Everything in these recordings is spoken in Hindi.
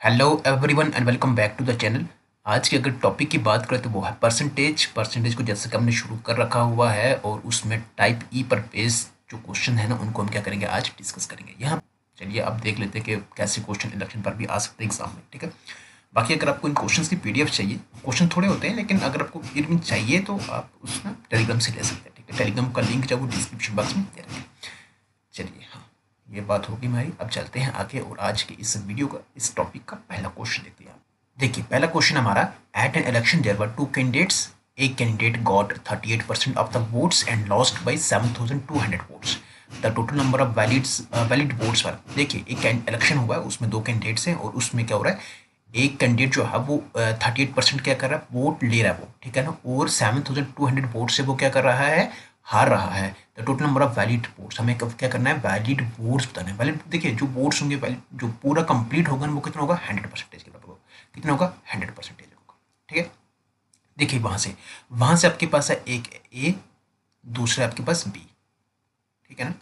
Hello everyone and welcome back to the channel. आज की अगर टॉपिक की बात करें तो वो है परसेंटेज को जैसे कि हमने शुरू कर रखा हुआ है और उसमें टाइप ई पर बेस जो क्वेश्चन है ना उनको हम क्या करेंगे आज डिस्कस करेंगे। यहाँ चलिए अब देख लेते हैं कि कैसे क्वेश्चन इलेक्शन पर भी आ सकते हैं एग्जाम में। ठीक है, बाकी अगर आपको इन क्वेश्चंस की पीडीएफ चाहिए, क्वेश्चन थोड़े होते हैं लेकिन अगर आपको पीडीएफ चाहिए तो आप उसमें टेलीग्राम से ले सकते हैं। ठीक है, टेलीग्राम का लिंक जो है वो डिस्क्रिप्शन बॉक्स में दे रखें। चलिए हाँ, ये बात होगी हमारी। अब चलते हैं आगे और आज के इस वीडियो का इस टॉपिक का पहला क्वेश्चन देखते हैं। देखिए पहला क्वेश्चन हमारा, at an election there were two candidates, a candidate got 38% of the votes and lost by 7200 votes. The total number of valid votes were. देखिए एक इलेक्शन हुआ है, उसमें दो कैंडिडेट्स हैं और उसमें क्या हो रहा है, एक कैंडिडेट जो है वो 38% क्या कर रहा है, वोट ले रहा है वो, ठीक है ना, और 7200 वोट से वो क्या कर रहा है, हार रहा है। The total number of valid votes, हमें क्या करना है, वैलिड वोट्स बताना है। वैलिड देखिए जो वोट्स होंगे वैलिड जो पूरा कंप्लीट होगा वो कितना होगा, 100% के बराबर होगा। कितना होगा, 100% होगा। ठीक है, देखिए वहां से आपके पास है एक ए, दूसरा आपके पास बी। ठीक है ना,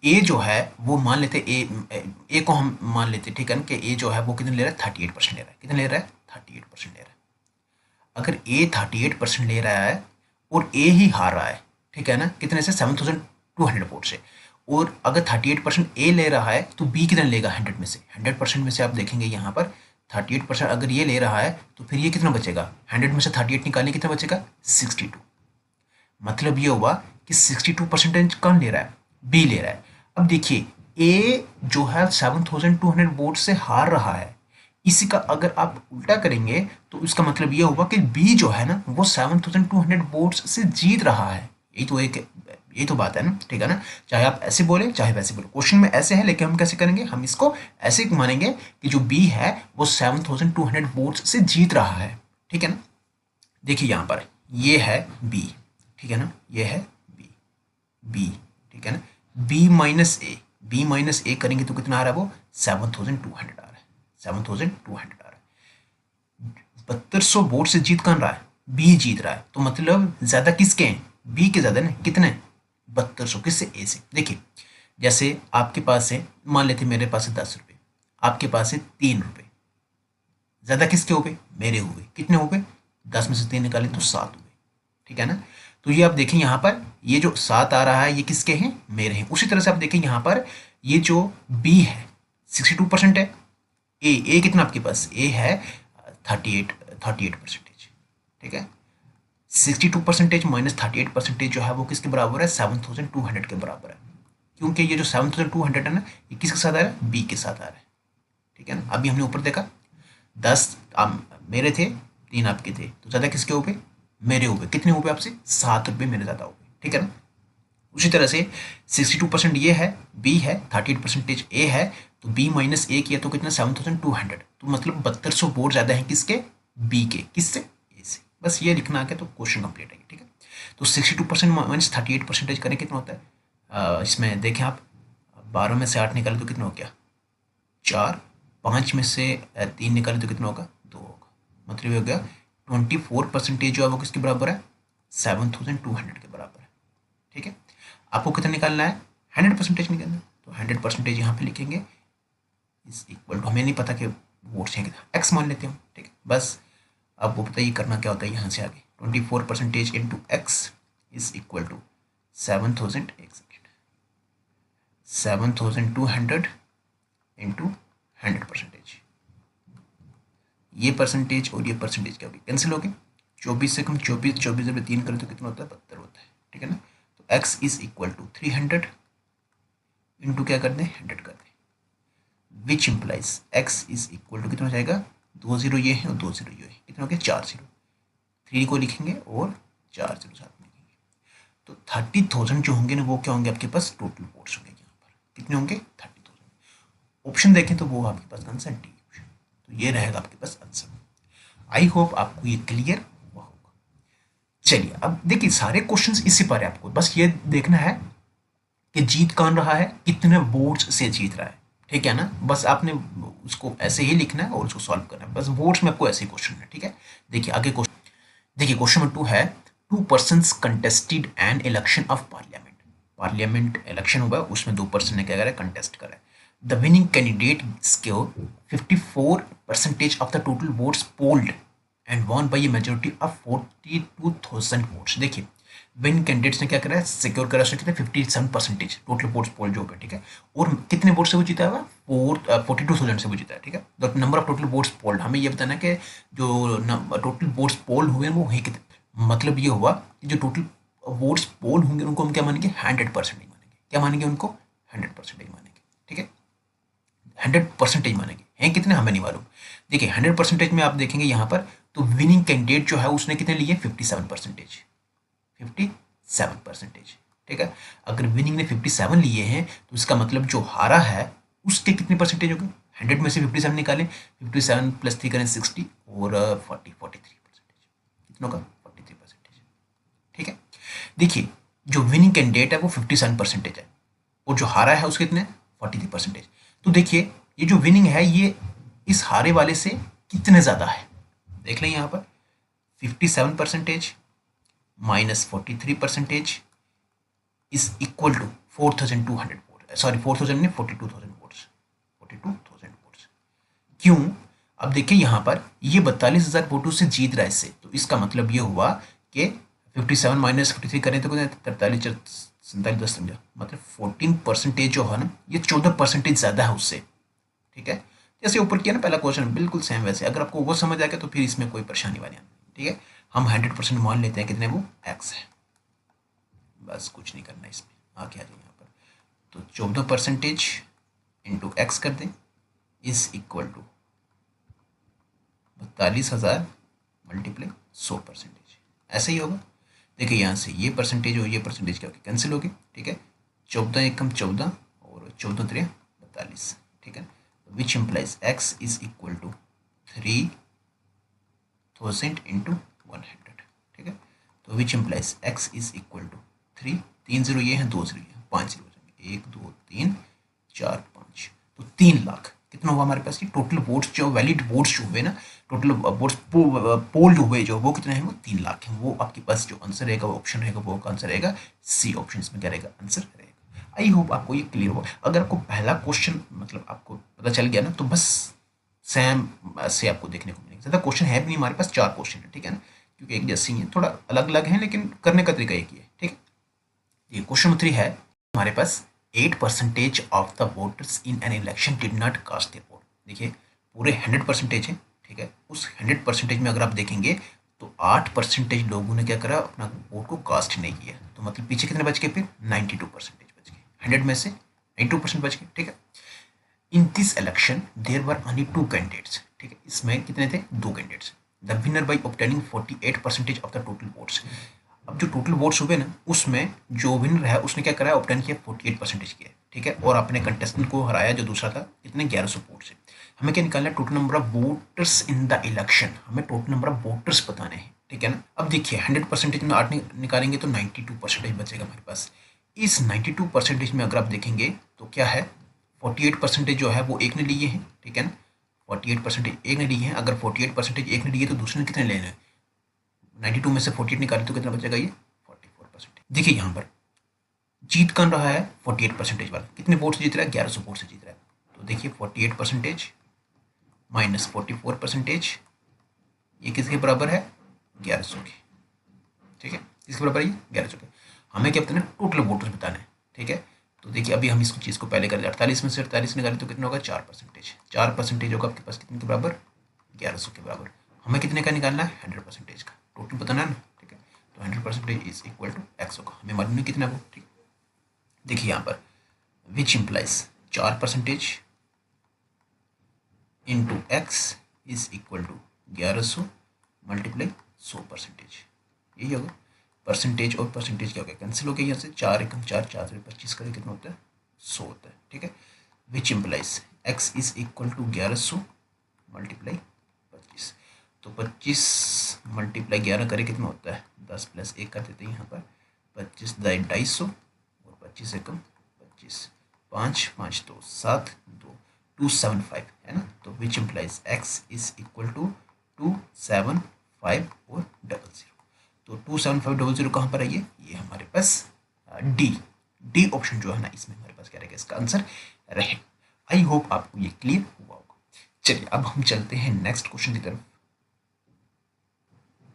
ए जो है वो मान लेते ए को हम मान लेते, ठीक है ना, कि ए जो है वो कितने ले रहा है, 38% ले रहा है। कितने ले रहा है, 38% ले रहा है। अगर ए 38% ले रहा है और ए ही हार रहा है, ठीक है ना, कितने से, 7200 वोट से, और अगर 38% ए ले रहा है तो बी कितना लेगा, 100 में से। 100% में से आप देखेंगे यहाँ पर 38% अगर ये ले रहा है तो फिर ये कितना बचेगा, 100 में से 38 निकालने कितना बचेगा, 62। मतलब ये हुआ कि 62% कौन ले रहा है, बी ले रहा है। अब देखिए ए जो है 7200 वोट से हार रहा है, इसी का अगर आप उल्टा करेंगे तो इसका मतलब ये होगा कि बी जो है ना वो 7200 वोट्स से जीत रहा है। यही तो बात है ना। ठीक है ना, चाहे आप ऐसे बोले चाहे वैसे बोले, क्वेश्चन में ऐसे है लेकिन हम कैसे करेंगे, हम इसको ऐसे मानेंगे कि जो बी है वो 7200 वोट्स से जीत रहा है। ठीक है ना, देखिए यहाँ पर ये है बी, ठीक है ना, ये है बी, बी, ठीक है ना, बी माइनस ए, बी माइनस ए करेंगे तो कितना आ रहा है, वो 7200 आ रहा है, 7200 आ रहा है। 7200 वोट से जीत कौन रहा है, बी जीत रहा है, तो मतलब ज्यादा किसके हैं, बी के ज्यादा ना, कितने, 7200 किससे, ए से। देखिए जैसे आपके पास है, मान लेते मेरे पास है 10 रुपये, आपके पास है 3 रुपये, ज्यादा किसके हो गए, मेरे हो गए। कितने हो गए, 10 में से 3 निकाले तो 7 हुए। ठीक है ना, तो ये आप देखें यहाँ पर ये जो 7 आ रहा है ये किसके हैं, मेरे हैं। उसी तरह से आप देखें यहाँ पर ये जो बी है 62% है, ए कितना आपके पास, ए है 38%। ठीक है, 62% माइनस 38% जो है वो किसके बराबर है, 7200 के बराबर है। क्योंकि ये जो 7200 है ना ये किसके साथ आ रहा है, बी के साथ आ रहा है। ठीक है ना, अभी हमने ऊपर देखा 10 मेरे थे, 3 आपके थे, तो ज़्यादा किसके हो गए, मेरे हो गए। कितने हो गए आपसे, 7 रुपये मेरे ज़्यादा हो गए। ठीक है ना, उसी तरह से 62% ये है, बी है, 38% ए है, तो बी माइनस ए किया तो कितना, 7200, तो मतलब 7200 वोट ज़्यादा है किसके, बी के, किससे, ए से। बस ये लिखना आ गया तो क्वेश्चन कंप्लीट है। ठीक है, तो 62% माइनस 38% करें कितना होता है, इसमें देखें आप, 12 में से 8 निकाले तो कितना हो गया, 4, 5 में से 3 निकाले तो कितना होगा, 2 होगा। मतलब ये हो गया 24% जो है वो किसके बराबर है, 7200 के बराबर है। ठीक है, आपको कितना निकालना है, 100% निकालना है, तो 100% यहाँ पे लिखेंगे इज इक्वल टू, हमें नहीं पता कि वोट्स हैं कितना, एक्स मान लेते हैं। ठीक है, बस अब वो बताइए करना क्या होता है यहाँ से आगे, 24% into x is equal to 7000, 7200 into 100%। ये परसेंटेज और ये परसेंटेज क्या होगी, कैंसिल हो गए। 24 से कम 24, 24 जब 3 करें तो कितना होता है, 72 होता है। ठीक है ना, तो x is equal to 300 into क्या कर दें, 100 कर दें, which implies x is equal to कितना हो जाएगा, 2 जीरो ये है और 2 जीरो ये है, कितना हो गया, 4 जीरो। 3 को लिखेंगे और 4 जीरो साथ में लिखेंगे, तो 30,000 जो होंगे ना वो क्या होंगे, आपके पास टोटल वोट्स होंगे। यहाँ पर कितने होंगे, 30,000। ऑप्शन देखें तो वो आपके पास आंसर डी ऑप्शन, तो ये रहेगा आपके पास आंसर। आई होप आपको ये क्लियर हुआ होगा। चलिए अब देखिए सारे क्वेश्चंस इसी पर है, आपको बस ये देखना है कि जीत कौन रहा है, कितने वोट्स से जीत रहा है। ठीक है ना, बस आपने उसको ऐसे ही लिखना है और उसको सॉल्व करना है, बस वोट्स में आपको ऐसे ही क्वेश्चन है। ठीक है, देखिए आगे क्वेश्चन, देखिए क्वेश्चन नंबर 2 है, 2 persons contested an election of parliament. Parliament election हुआ है, उसमें 2 पर्सन ने क्या करा, कंटेस्ट करा है। The winning candidate score 54% of the total votes polled and won by a majority of 42,000 votes. देखिए विन कैंडिडेट्स ने क्या करा है, सिक्योर करा उसने कितना 57% टोटल वोट्स पोल जो है, ठीक है। और कितने वोट से वो जीता है, 42,000 से वो जीता है, ठीक है। The number of total votes polled, हमें ये बताना है कि जो टोटल वोट्स पोल हुए वो है कितने। मतलब ये हुआ कि जो टोटल वोट्स पोल होंगे उनको हम क्या मानेंगे, 100% मानेंगे। क्या मानेंगे उनको, 100% मानेंगे, ठीक है। 100% मानेंगे, हैं कितने हमें नहीं मालूम। देखिए 100% में आप देखेंगे यहाँ पर, तो विनिंग कैंडिडेट जो है उसने कितने लिए, 57%, 57%, ठीक है। अगर विनिंग ने 57 लिए हैं तो इसका मतलब जो हारा है उसके कितने परसेंटेज हो गए, 100 में से 57 निकालें, 57 प्लस 3 करें 60 और 43%, कितना होगा 43%, ठीक है। देखिए जो विनिंग कैंडिडेट है वो 57% है और जो हारा है उसके कितने 43%। तो देखिए ये जो विनिंग है ये इस हारे वाले से कितने ज़्यादा है, देख लें यहाँ पर 57% minus 43% is equal to 4,200 vote, sorry 4,000 नहीं 42,000 वोट्स, 42,000 वोट्स। क्यों, अब देखिए यहाँ पर ये 42,000 वोटों से जीत रहा है इससे, तो इसका मतलब ये हुआ कि 57 माइनस 43 करें तो कितना 43 47 10 समझा, मतलब 14% जो है ना ये 14% ज़्यादा है उससे, ठीक है। जैसे ऊपर किया ना पहला क्वेश्चन बिल्कुल सेम वैसे, अगर आपको वो समझ आ गया तो फिर इसमें कोई परेशानी वाली नहीं, ठीक है। हम 100% मान लेते हैं कितने वो एक्स है, बस कुछ नहीं करना इसमें, आगे आ जाए यहाँ पर। तो 14% इंटू एक्स कर दें इज इक्वल टू 42,000 मल्टीप्लाई 100%, ऐसे ही होगा। देखिए यहाँ से ये परसेंटेज और ये परसेंटेज क्या होगी, कैंसिल होगी, ठीक है। 14 एकम 14 और 14 3 42, ठीक है। Which implies x is equal to 3,000 into 100, ठीक है। तो which implies x is equal to 3 zero ये हैं, 2 जीरो ये हैं, 5 जीरो हो जाएंगे, 1 2 3 4 5, तो 3 लाख कितना हुआ हमारे पास की टोटल वोट्स, जो वैलिड वोट्स जो हुए ना, टोटल वोट्स पोल्ड हुए जो वो कितने हैं, वो 3 लाख हैं। वो आपके पास जो आंसर रहेगा वो ऑप्शन रहेगा, वो आंसर रहेगा सी ऑप्शन, इसमें क्या रहेगा आंसर रहेगा। आई होप आपको ये क्लियर हो। अगर आपको पहला क्वेश्चन मतलब आपको पता चल गया ना तो बस सेम से आपको देखने को मिलेगा। ज़्यादा क्वेश्चन है भी नहीं हमारे पास, 4 क्वेश्चन है, ठीक है ना, क्योंकि एक जैसे ही है, थोड़ा अलग अलग है लेकिन करने का तरीका एक ही है, ठीक है। ये क्वेश्चन 3 है हमारे पास, 8% of the voters in an election did not cast their vote. देखिए पूरे 100% है, ठीक है। उस 100% में अगर आप देखेंगे तो 8% लोगों ने क्या करा, अपना वोट को कास्ट नहीं किया, तो मतलब पीछे कितने बच गए, फिर 92% बच गए, 100 में से 92% बच गए, ठीक है। In this election there were only 2 candidates, ठीक है। इसमें कितने थे, 2 candidates. The winner by obtaining 48% of the total votes. अब जो टोटल वोट्स हुए ना उसमें जो विनर है उसने क्या करा, ऑब्टेन किया 48% किया, ठीक है। और अपने कंटेस्टेंट को हराया जो दूसरा था कितने 1100 वोट से। हमें क्या निकालना है, total number of voters in the election, हमें टोटल नंबर ऑफ वोटर्स बताने हैं, ठीक है ना। अब देखिए 100% में 8 निकालेंगे तो 92% बचेगा हमारे पास। इस 92% में अगर आप देखेंगे तो क्या है, 48% जो है वो एक ने लिए हैं, ठीक है ना। 48% एक ने लिए हैं, अगर 48% एक ने लिए तो दूसरे ने कितने लेने हैं, 92 में से 48 निकाले तो कितना बचेगा, ये 44%। देखिए यहाँ पर जीत कौन रहा है, 48% वाला, कितने वोट से जीत रहा है, 1100 वोट से जीत रहा है। तो देखिए 48% माइनस 44%, ये किसके बराबर है, 1100 के, ठीक है। किसके बराबर है ये, 1100 के। हमें क्या बताना है, टोटल वोटर्स बताना है, ठीक है। तो देखिए अभी हम इस चीज़ को पहले करें, 48 में से 48 निकालें तो कितना होगा, 4%, 4% होगा आपके पास कितने के बराबर, 1100 के बराबर। हमें कितने का निकालना है, 100% का, टोटल बताना है ना, ठीक है। तो 100% इज इक्वल टू एक्स होगा, हमें मालूम नहीं कितना वो, ठीक है। देखिए यहाँ पर which implies 4% into x is equal to 1100 multiply 100%, यही होगा। परसेंटेज और परसेंटेज क्या हो गया, कैंसिल हो गया, यहाँ से 4 एकम 4 4 से 25 करें कितना होता है, 100 होता है, ठीक है। Which implies x is equal to 1100 multiply 25, तो 25 मल्टीप्लाई 11 करें कितना होता है, 10 प्लस 1 कर देते हैं यहाँ पर, 25 250 और 25 एकम 25, 5 5 2 7 2 275 है ना। तो which implies x is equal to 275 और 00। तो 27500 कहाँ पर है, ये हमारे पास डी, डी ऑप्शन जो है ना इसमें हमारे पास क्या रहेगा, इसका आंसर रहे। आई होप आपको ये क्लियर हुआ होगा। चलिए अब हम चलते हैं नेक्स्ट क्वेश्चन की तरफ।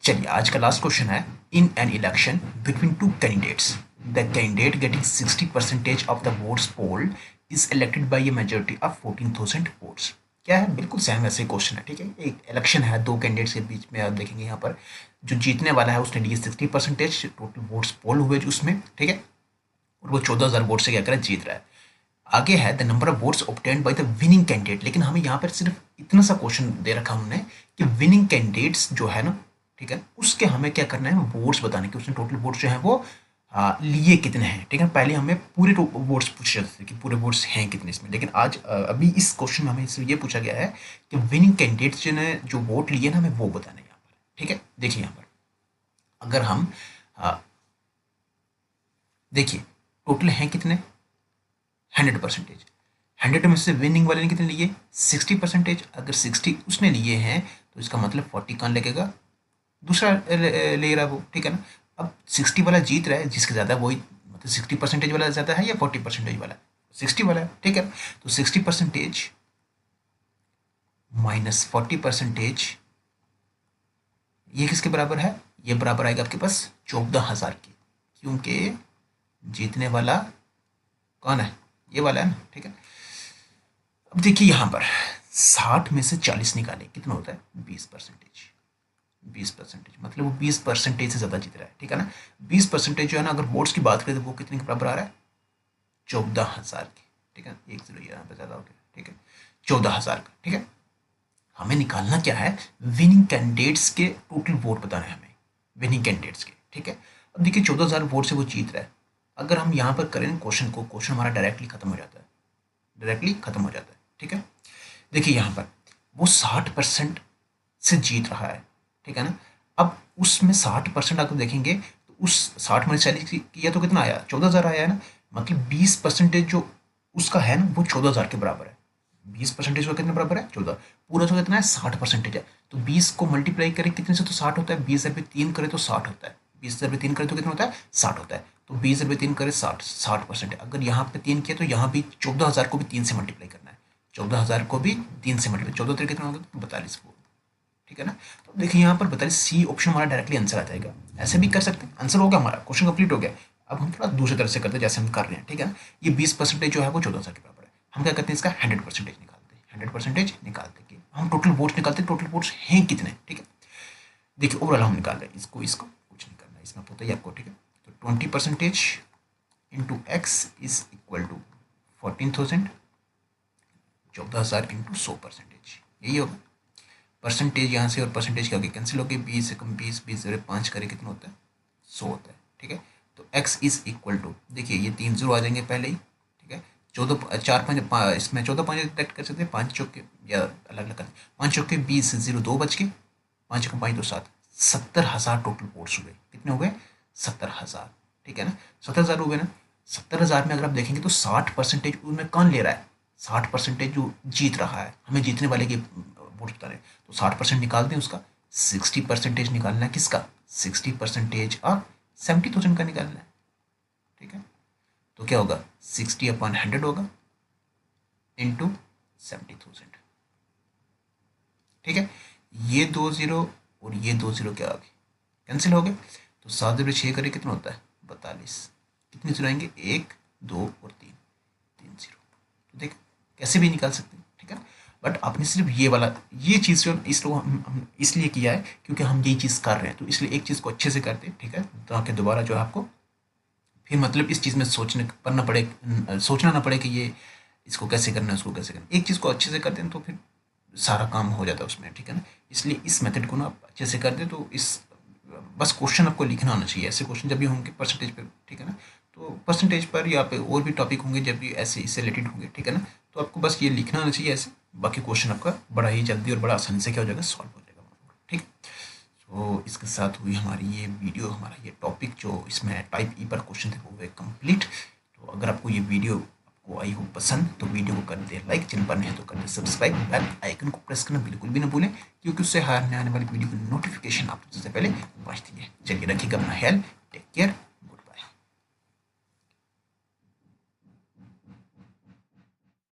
चलिए आज का लास्ट क्वेश्चन है, इन an election between two candidates the candidate getting 60% of the votes polled is elected by A majority of 14,000 votes. क्या है, बिल्कुल सेम वैसे क्वेश्चन है, ठीक है। एक इलेक्शन है, दो कैंडिडेट्स के बीच में, आप देखेंगे यहाँ पर जो जीतने वाला है उसने लिए 60% टोटल वोट्स पोल हुए जो उसमें, ठीक है, और वो 14,000 वोट से क्या कर जीत रहा है। आगे है the number of votes obtained by the winning candidate, लेकिन हमें यहाँ पर सिर्फ इतना सा क्वेश्चन दे रखा हमने कि विनिंग कैंडिडेट्स जो है ना, ठीक है, उसके हमें क्या करना है, वोट्स बताने के, उसने टोटल वोट्स जो है वो लिए कितने हैं, ठीक है। पहले हमें पूरे वोट्स पूछे जाते थे कि पूरे वोट्स हैं कितने इसमें, लेकिन आज अभी इस क्वेश्चन में हमें इसलिए ये पूछा गया है कि विनिंग कैंडिडेट्स ने जो वोट लिए ना, हमें वो बताना है यहाँ पर, ठीक है। देखिए यहाँ पर अगर हम देखिए टोटल हैं कितने, 100%। 100 में से विनिंग वाले ने कितने लिए, 60%। अगर 60 उसने लिए हैं तो इसका मतलब 40 कौन लगेगा, दूसरा ले रहा वो, ठीक है ना। अब 60 वाला जीत रहा है, जिसके ज़्यादा वही, मतलब 60% वाला ज़्यादा है या 40% वाला, 60 वाला है, ठीक है। तो 60% माइनस 40% ये किसके बराबर है, ये बराबर आएगा आपके पास 14,000 के, क्योंकि जीतने वाला कौन है, ये वाला है ना, ठीक है। अब देखिए यहाँ पर 60 में से 40 निकाले, कितना होता है, 20%। 20% मतलब वो 20% से ज़्यादा जीत रहा है, ठीक है ना। 20% जो है ना, अगर वोट्स की बात करें तो वो कितने के बराबर आ रहा है, 14,000 के, ठीक है। एक जीरो यहाँ पर ज़्यादा हो गया, ठीक है, 14,000 का, ठीक है। हमें निकालना क्या है, विनिंग कैंडिडेट्स के टोटल वोट बताना है हमें, विनिंग कैंडिडेट्स के, ठीक है। अब देखिए 14,000 वोट से वो जीत रहा है। अगर हम यहाँ पर करें क्वेश्चन को, क्वेश्चन हमारा डायरेक्टली खत्म हो जाता है, डायरेक्टली खत्म हो जाता है, ठीक है। देखिए यहाँ पर वो 60% से जीत रहा है, ठीक है ना। अब उसमें 60% अगर देखेंगे तो उस 60 में 40 किया तो कितना आया, 14,000 आया है ना। मतलब 20% जो उसका है ना वो 14,000 के बराबर है। 20% का कितने बराबर है, 14। पूरा तो कितना है, 60% है। तो 20 को मल्टीप्लाई करें कितने से तो 60 होता है, 20,000 पे 3 करें तो 60 होता है, 20,000 पे 3 करें तो कितना होता है, 60 होता है। तो 20,000 पे 3 करें 60% है। अगर यहाँ पे 3 किया तो यहाँ भी 14,000 को भी 3 से मल्टीप्लाई करना है, 14,000 को भी 3 से मल्टीप्लाई, 14 3 कितना होगा, 42, ठीक है ना। तो देखिए यहाँ पर 42 सी ऑप्शन हमारा डायरेक्टली आंसर आ जाएगा। ऐसे भी कर सकते हैं, आंसर हो गया हमारा, क्वेश्चन कंप्लीट हो गया। अब हम थोड़ा दूसरी तरह से करते हैं जैसे हम कर रहे हैं, ठीक है ना। ये 20% जो है वो 14,000 के बराबर है। हम क्या करते हैं, इसका 100% निकालते हैं, 100% निकालते हैं कि हम टोटल वोट्स निकालते हैं, टोटल वोट्स हैं कितने, ठीक है। देखिए ओवरऑल हम निकाल रहे हैं, इसको इसको कुछ नहीं करना है, इसमें पता ही आपको, ठीक है। तो 20% into x is equal to 14,000, 14,000 into 100%, यही होगा। परसेंटेज यहाँ से और परसेंटेज के आगे कैंसिल हो गए, 20 से कम 20, 20 से 5 करे कितना होता है, 100 होता है, ठीक है। तो x इज इक्वल टू, देखिए ये 3 जीरो आ जाएंगे पहले ही, ठीक है। 14 4 5 इसमें 14 5 डिडक्ट कर सकते हैं, 5 चौके या अलग अलग कर, 5 चौके 20, 0 2 बच के, 5 को 5 2 7, 70,000 टोटल वोट्स हुए, कितने हो गए, 70,000, ठीक है ना। 70,000 हो गए ना। 70,000 में अगर आप देखेंगे तो 60% उसमें कौन ले रहा है, 60% जो जीत रहा है, हमें जीतने वाले के वोट बता रहे हैं। तो 60% निकाल दें उसका, 60% निकालना है किसका, 60% और 70,000 का निकालना है, ठीक है। तो क्या होगा, 60/100 होगा इंटू 70,000, ठीक है। ये 2 जीरो और ये 2 जीरो क्या आ गए, कैंसिल हो गए। तो 7 जीरो 6 करें कितना होता है, 42। कितने जीरो आएंगे, 1 2 और 3, 3 जीरो। तो देख कैसे भी निकाल सकते हैं, ठीक है। बट आपने सिर्फ ये वाला, ये चीज़ जो इसको हम इसलिए किया है क्योंकि हम यही चीज़ कर रहे हैं, तो इसलिए एक चीज़ को अच्छे से करते हैं, ठीक है, ताकि दोबारा जो है आपको फिर मतलब इस चीज़ में सोचना ना पड़े कि ये इसको कैसे करना है, उसको कैसे करना है। एक चीज़ को अच्छे से करते हैं तो फिर सारा काम हो जाता है उसमें, ठीक है ना। इसलिए इस मेथड को ना आप अच्छे से कर दें तो इस बस क्वेश्चन आपको लिखना आना चाहिए। ऐसे क्वेश्चन जब भी होंगे परसेंटेज पर, ठीक है ना, तो परसेंटेज पर या पे और भी टॉपिक होंगे जब भी ऐसे इससे रिलेटेड होंगे, ठीक है ना, तो आपको बस ये लिखना आना चाहिए ऐसे। बाकी क्वेश्चन आपका बड़ा ही जल्दी और बड़ा आसानी से क्या हो जाएगा, सॉल्व हो जाएगा, ठीक। तो इसके साथ हुई हमारी ये वीडियो, हमारा ये टॉपिक जो इसमें टाइप ई पर क्वेश्चन थे वो हुए कंप्लीट। तो अगर आपको ये वीडियो आपको आई हो पसंद तो वीडियो को कर दे लाइक, चैनल पर नहीं है तो कर दे सब्सक्राइब, बेल आइकन को प्रेस करना बिल्कुल भी ना भूलें क्योंकि उससे आने वाली वीडियो की नोटिफिकेशन आपको सबसे पहले पहुंचती है। चलिए रखिएगा अपना ख्याल, टेक केयर।